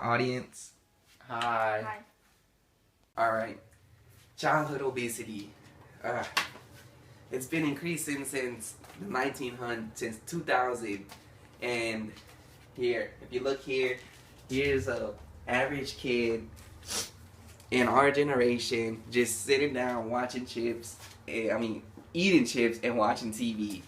audience. Hi. Hi. Alright. Childhood obesity. It's been increasing since the 1900s, since 2000. And here, if you look here, here's a average kid in our generation just sitting down watching chips, eating chips and watching TV.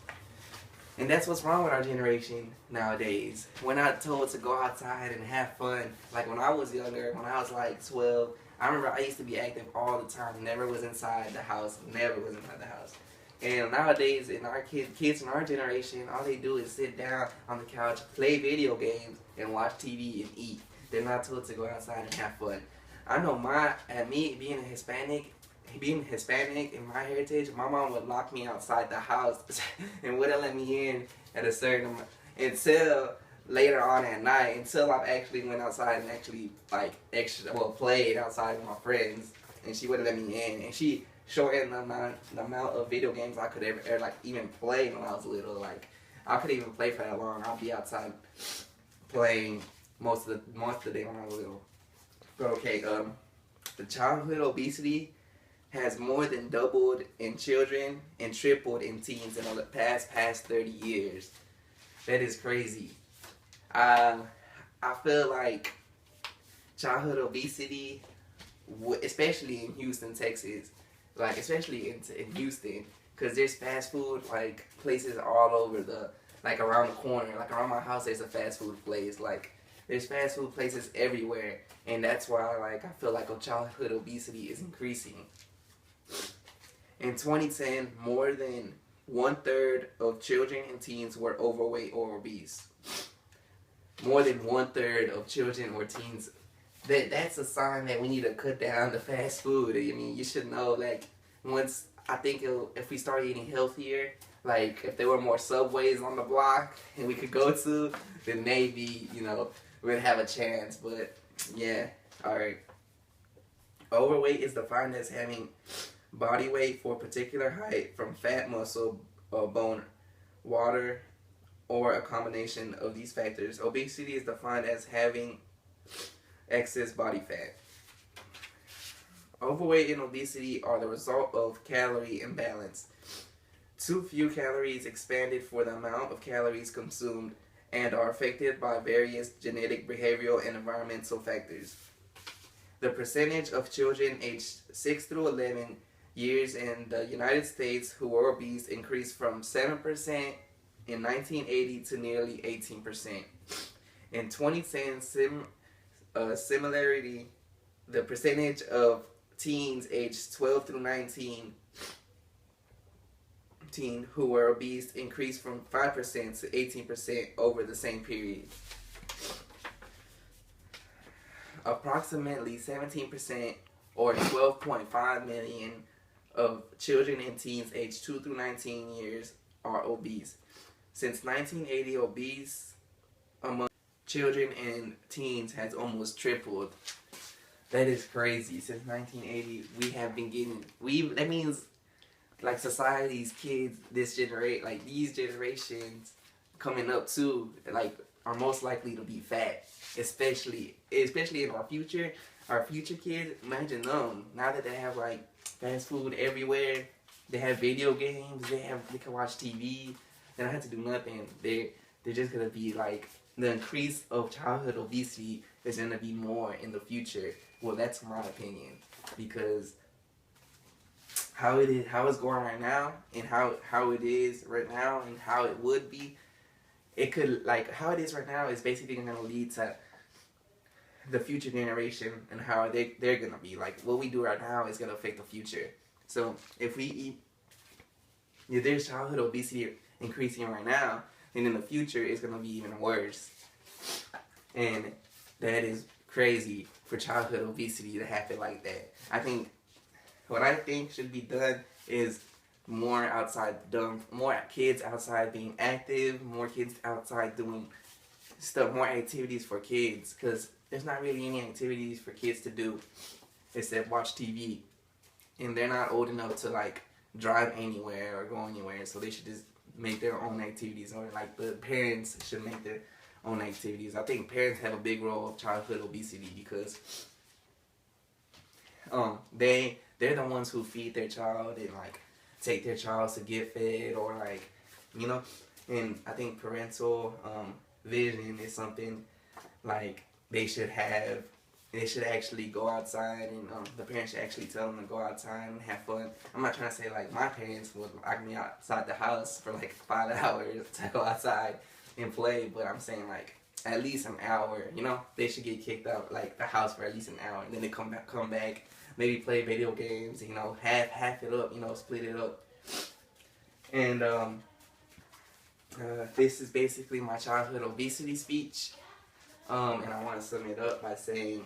And that's what's wrong with our generation nowadays. We're not told to go outside and have fun. Like when I was younger, when I was like 12, I remember I used to be active all the time. Never was inside the house. Never was inside the house. And nowadays, in our kids in our generation, all they do is sit down on the couch, play video games, and watch TV and eat. They're not told to go outside and have fun. I know me being Hispanic in my heritage, my mom would lock me outside the house and wouldn't let me in at a certain until later on at night, until I actually went outside and actually played outside with my friends, and she wouldn't let me in, and she shortened the amount of video games I could ever even play when I was little. Like I couldn't even play for that long. I'd be outside playing most of the day when I was little. But okay, the childhood obesity has more than doubled in children and tripled in teens in the past 30 years. That is crazy. I feel like childhood obesity, especially in Houston, Texas, especially in Houston, because there's fast food places all over around the corner. Like around my house, there's a fast food place. There's fast food places everywhere, and that's why I feel like childhood obesity is increasing. In 2010, more than 1/3 of children and teens were overweight or obese. More than 1/3 of children or teens. That's a sign that we need to cut down the fast food. I mean, you should know, if we start eating healthier, if there were more Subways on the block and we could go to, then maybe, we'd have a chance. But, yeah, alright. Overweight is defined as having body weight for a particular height from fat, muscle, bone, water, or a combination of these factors. Obesity is defined as having excess body fat. Overweight and obesity are the result of calorie imbalance. Too few calories expended for the amount of calories consumed and are affected by various genetic, behavioral, and environmental factors. The percentage of children aged 6 through 11 years in the United States who were obese increased from 7% in 1980 to nearly 18%. In 2010, similarly, the percentage of teens aged 12 through 19 who were obese increased from 5% to 18% over the same period. Approximately 17% or 12.5 million of children and teens aged 2 through 19 years are obese. Since 1980, obese among children and teens has almost tripled. That is crazy. Since 1980, we have been getting, that means society's kids, these generations coming up too, are most likely to be fat, especially in our future kids. Imagine them now that they have fast food everywhere. They have video games. They can watch TV. They don't have to do nothing. They're just gonna be the increase of childhood obesity is gonna be more in the future. Well, that's my opinion, because how it's going right now, and how it is right now, and how it would be, it could how it is right now is basically gonna lead to the future generation and how they're gonna be. What we do right now is gonna affect the future. So if there's childhood obesity increasing right now, then in the future it's gonna be even worse. And that is crazy for childhood obesity to happen like that. What I think should be done is more kids outside being active, more kids outside doing stuff, more activities for kids, because there's not really any activities for kids to do except watch TV, and they're not old enough to drive anywhere or go anywhere, so they should just make their own activities, or the parents should make their own activities. I think parents have a big role of childhood obesity because they're the ones who feed their child and like take their child to get fed or like, you know. And I think parental vision is something like they should have. They should actually go outside, and the parents should actually tell them to go outside and have fun. I'm not trying to say like my parents would lock me outside the house for like 5 hours to go outside and play, but I'm saying like at least an hour. You know, they should get kicked out like the house for at least an hour, and then they come back, maybe play video games. You know, half it up. You know, split it up. And this is basically my childhood obesity speech. And I want to sum it up by saying,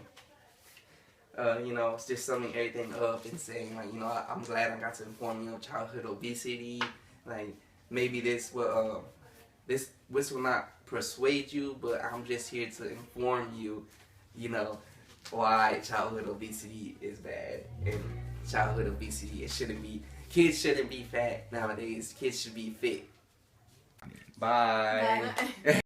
you know, just summing everything up and saying, like, you know, I'm glad I got to inform you of childhood obesity. Like, maybe this will not persuade you, but I'm just here to inform you, you know, why childhood obesity is bad. And childhood obesity, kids shouldn't be fat nowadays. Kids should be fit. Bye.